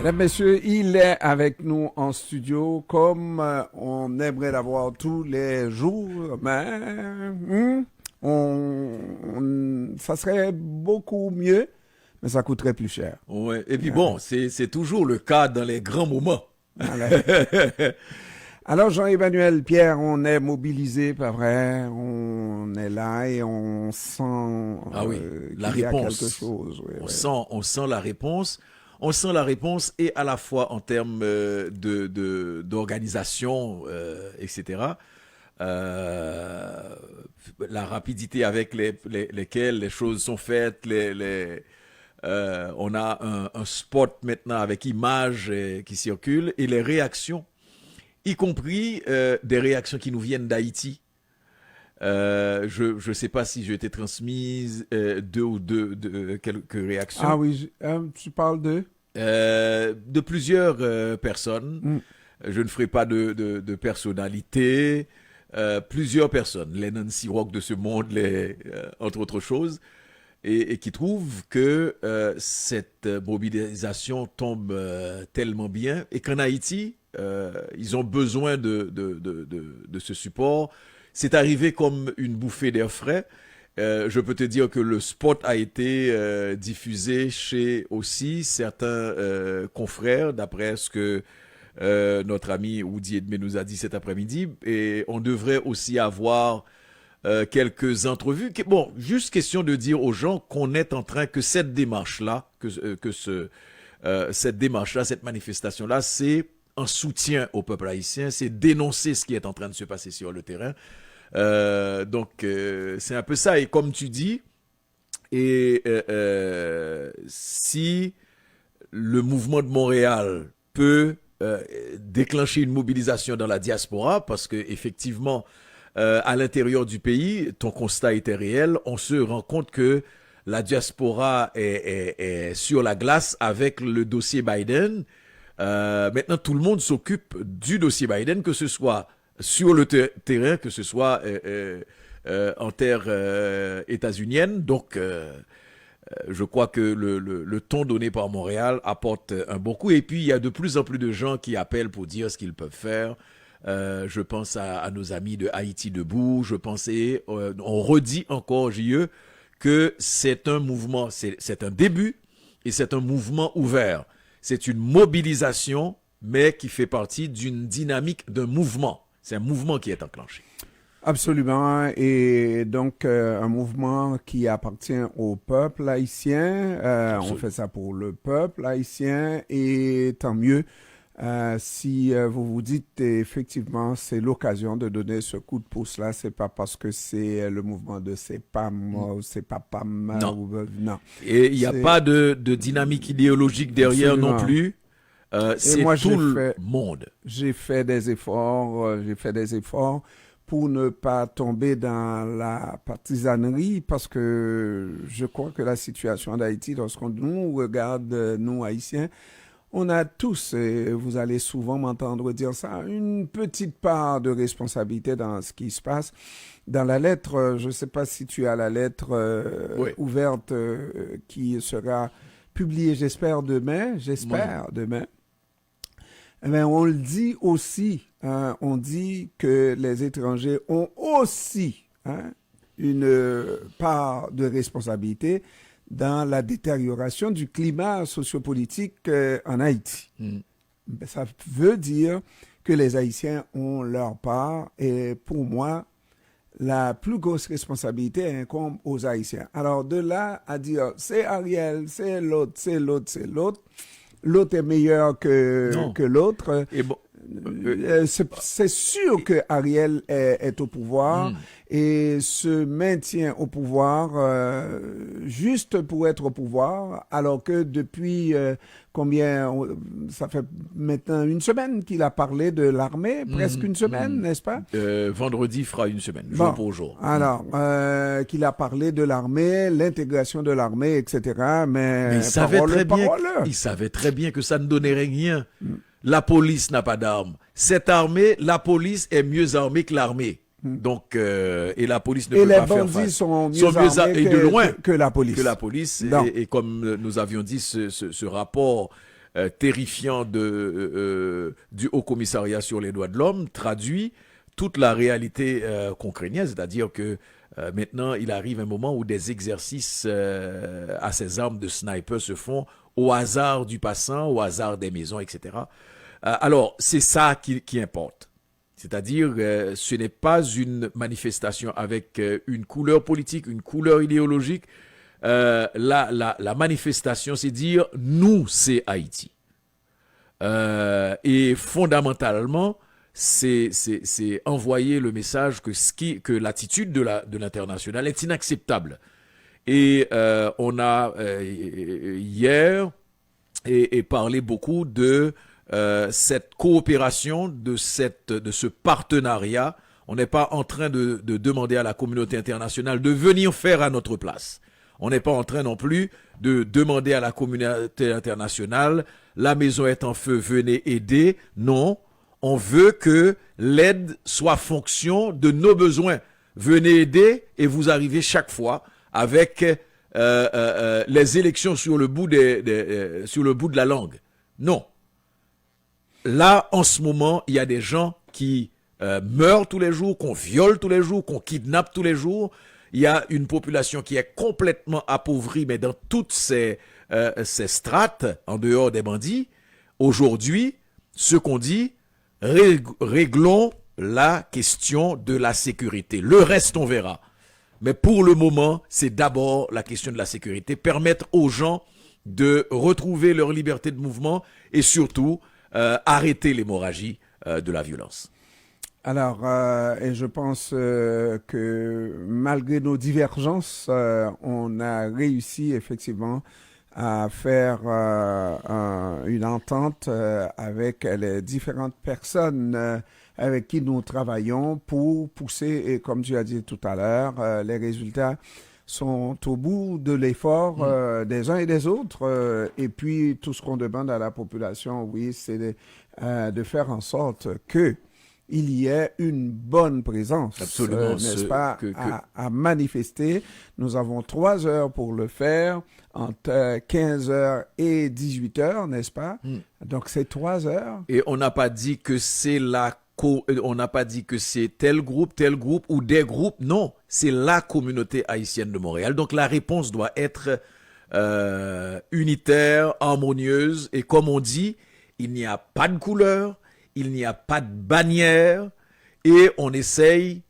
Mesdames, Messieurs, il est avec nous en studio comme on aimerait l'avoir tous les jours, mais ça serait beaucoup mieux, mais ça coûterait plus cher. Ouais. Et puis bon, c'est toujours le cas dans les grands moments. Voilà. Alors, Jean-Emmanuel Pierre, on est mobilisé, pas vrai? On est là et on sent la qu'il y a réponse. quelque chose. Oui, On sent la réponse. On sent la réponse et à la fois en termes d'organisation, etc. La rapidité avec lesquelles les choses sont faites, on a un spot maintenant avec images qui circulent et les réactions, y compris des réactions qui nous viennent d'Haïti. Je ne sais pas si j'ai été transmise quelques réactions. Ah oui, tu parles de plusieurs personnes. Je ne ferai pas de personnalité. Plusieurs personnes, les Nancy Rock de ce monde, entre autres choses, et qui trouvent que cette mobilisation tombe tellement bien et qu'en Haïti, ils ont besoin de ce support. C'est arrivé comme une bouffée d'air frais. Je peux te dire que le spot a été diffusé chez aussi certains confrères, d'après ce que notre ami Oudi Edmé nous a dit cet après-midi. Et on devrait aussi avoir quelques entrevues. Bon, juste question de dire aux gens qu'on est en train, que cette démarche-là, cette démarche-là, cette manifestation-là, c'est un soutien au peuple haïtien, c'est dénoncer ce qui est en train de se passer sur le terrain. Donc c'est un peu ça, et comme tu dis, si le mouvement de Montréal peut déclencher une mobilisation dans la diaspora, parce que effectivement à l'intérieur du pays, ton constat était réel, on se rend compte que la diaspora est sur la glace avec le dossier Biden. Maintenant tout le monde s'occupe du dossier Biden, que ce soit sur le terrain, que ce soit en terre états-unienne. Donc, je crois que le ton donné par Montréal apporte un bon coup. Et puis, il y a de plus en plus de gens qui appellent pour dire ce qu'ils peuvent faire. Je pense à nos amis de Haïti Debout. Je pensais, on redit encore, JE, que c'est un mouvement, c'est un début et c'est un mouvement ouvert. C'est une mobilisation, mais qui fait partie d'une dynamique d'un mouvement. C'est un mouvement qui est enclenché. Absolument. Et donc, un mouvement qui appartient au peuple haïtien. On fait ça pour le peuple haïtien. Et tant mieux si vous vous dites effectivement c'est l'occasion de donner ce coup de pouce-là. C'est pas parce que c'est le mouvement de CEPAM ou CEPAPAM. Non. Et il n'y a pas de dynamique idéologique derrière Absolument. non plus. C'est moi, tout le monde. J'ai fait des efforts pour ne pas tomber dans la partisanerie, parce que je crois que la situation d'Haïti, lorsqu'on nous regarde, nous Haïtiens, on a tous, et vous allez souvent m'entendre dire ça, une petite part de responsabilité dans ce qui se passe. Dans la lettre, je ne sais pas si tu as la lettre ouverte qui sera publiée, j'espère demain. Mais on le dit aussi, on dit que les étrangers ont aussi une part de responsabilité dans la détérioration du climat sociopolitique en Haïti. Ça veut dire que les Haïtiens ont leur part, et pour moi, la plus grosse responsabilité incombe aux Haïtiens. Alors de là à dire c'est Ariel, c'est l'autre, l'autre est meilleur que l'autre. Et bon, c'est sûr que Ariel est au pouvoir et se maintient au pouvoir juste pour être au pouvoir, alors que depuis ça fait maintenant une semaine qu'il a parlé de l'armée, presque une semaine, n'est-ce pas? Vendredi fera une semaine, jour pour jour. Alors, qu'il a parlé de l'armée, l'intégration de l'armée, etc. Mais il savait très bien que ça ne donnait rien. La police n'a pas d'armes. Cette armée, la police est mieux armée que l'armée. Donc, et la police ne peut pas faire face. Et les bandits sont mieux armés de loin que la police. Et comme nous avions dit, ce rapport terrifiant du Haut Commissariat sur les droits de l'homme traduit toute la réalité qu'on craignait, c'est-à-dire que maintenant, il arrive un moment où des exercices à ces armes de sniper se font au hasard du passant, au hasard des maisons, etc. Alors, c'est ça qui importe. C'est-à-dire, ce n'est pas une manifestation avec une couleur politique, une couleur idéologique. La manifestation, c'est dire, nous, c'est Haïti. Et fondamentalement, c'est envoyer le message que l'attitude de l'international est inacceptable. Et on a hier parlé beaucoup de cette coopération, de ce partenariat. On n'est pas en train de demander à la communauté internationale de venir faire à notre place. On n'est pas en train non plus de demander à la communauté internationale, la maison est en feu, venez aider. Non, on veut que l'aide soit fonction de nos besoins. Venez aider et vous arrivez chaque fois avec les élections sur le bout de la langue. Non. Là, en ce moment, il y a des gens qui meurent tous les jours, qu'on viole tous les jours, qu'on kidnappe tous les jours. Il y a une population qui est complètement appauvrie, mais dans toutes ces strates, en dehors des bandits. Aujourd'hui, ce qu'on dit, réglons la question de la sécurité. Le reste, on verra. Mais pour le moment, c'est d'abord la question de la sécurité. Permettre aux gens de retrouver leur liberté de mouvement et surtout arrêter l'hémorragie de la violence. Alors, et je pense que malgré nos divergences, on a réussi effectivement à faire une entente avec les différentes personnes avec qui nous travaillons pour pousser, et comme tu as dit tout à l'heure, les résultats sont au bout de l'effort des uns et des autres. Et puis, tout ce qu'on demande à la population, oui, c'est de faire en sorte que il y ait une bonne présence, n'est-ce pas, à manifester. Nous avons 3 heures pour le faire, entre 15 heures et 18 heures, n'est-ce pas? Donc, c'est 3 heures. Et on n'a pas dit que c'est on n'a pas dit que c'est tel groupe ou des groupes. Non, c'est la communauté haïtienne de Montréal. Donc, la réponse doit être unitaire, harmonieuse. Et comme on dit, il n'y a pas de couleur, il n'y a pas de bannière et on essaye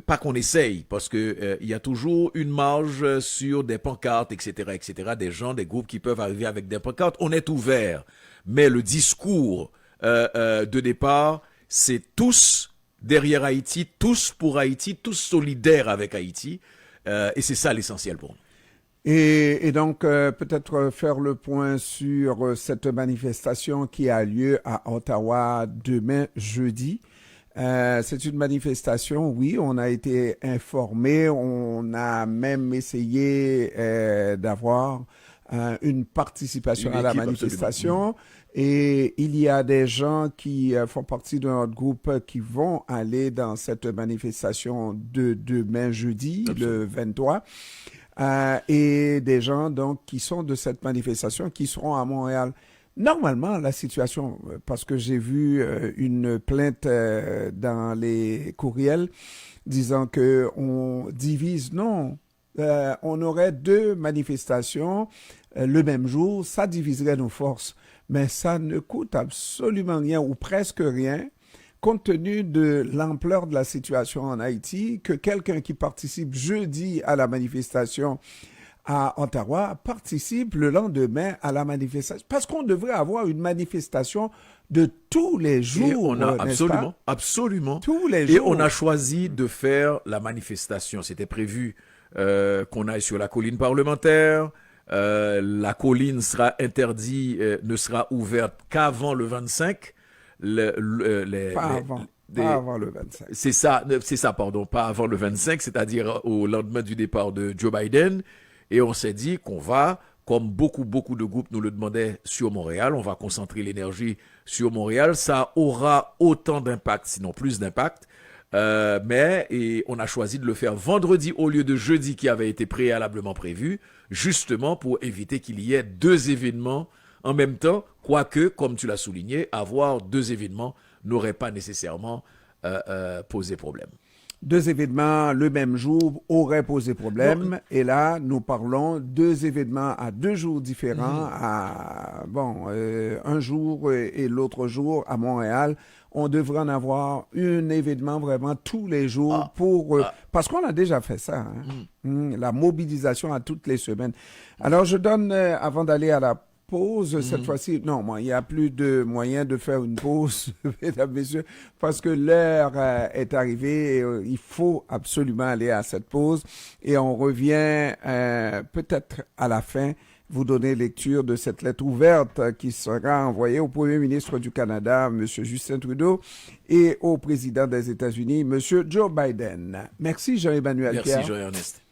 pas qu'on essaye, parce que il y a toujours une marge sur des pancartes, etc., des gens, des groupes qui peuvent arriver avec des pancartes. On est ouvert, mais le discours de départ, c'est tous derrière Haïti, tous pour Haïti, tous solidaires avec Haïti, et c'est ça l'essentiel pour nous. Et donc, peut-être faire le point sur cette manifestation qui a lieu à Ottawa demain, jeudi. C'est une manifestation, oui, on a été informé, on a même essayé d'avoir une participation à la manifestation. Absolument. Et il y a des gens qui font partie de notre groupe qui vont aller dans cette manifestation de demain, jeudi, absolument, le 23. Et des gens donc qui sont de cette manifestation qui seront à Montréal. Normalement, la situation, parce que j'ai vu une plainte dans les courriels disant que on divise, non, on aurait 2 manifestations le même jour, ça diviserait nos forces, mais ça ne coûte absolument rien ou presque rien, compte tenu de l'ampleur de la situation en Haïti, que quelqu'un qui participe jeudi à la manifestation à Ottawa participe le lendemain à la manifestation. Parce qu'on devrait avoir une manifestation de tous les jours. Et on a absolument. Tous les jours. Et on a choisi de faire la manifestation. C'était prévu qu'on aille sur la colline parlementaire. La colline sera interdite, ne sera ouverte qu'avant le 25. Pas avant le 25. C'est ça, pardon, pas avant le 25, c'est-à-dire au lendemain du départ de Joe Biden. Et on s'est dit qu'on va, comme beaucoup de groupes nous le demandaient sur Montréal, on va concentrer l'énergie sur Montréal. Ça aura autant d'impact, sinon plus d'impact. Mais on a choisi de le faire vendredi au lieu de jeudi qui avait été préalablement prévu, justement pour éviter qu'il y ait 2 événements En même temps, quoique, comme tu l'as souligné, avoir 2 événements n'aurait pas nécessairement posé problème. 2 événements le même jour auraient posé problème. Non. Et là, nous parlons 2 événements à 2 jours différents, un jour et l'autre jour à Montréal. On devrait en avoir un événement vraiment tous les jours parce qu'on a déjà fait ça, la mobilisation à toutes les semaines. Alors, je donne, avant d'aller à la pause, cette fois-ci, non, il n'y a plus de moyen de faire une pause, mesdames, messieurs, parce que l'heure est arrivée et il faut absolument aller à cette pause et on revient peut-être à la fin vous donner lecture de cette lettre ouverte qui sera envoyée au Premier ministre du Canada, M. Justin Trudeau, et au président des États-Unis, M. Joe Biden. Merci Jean-Emmanuel Pierre. Merci Jean-Ernest.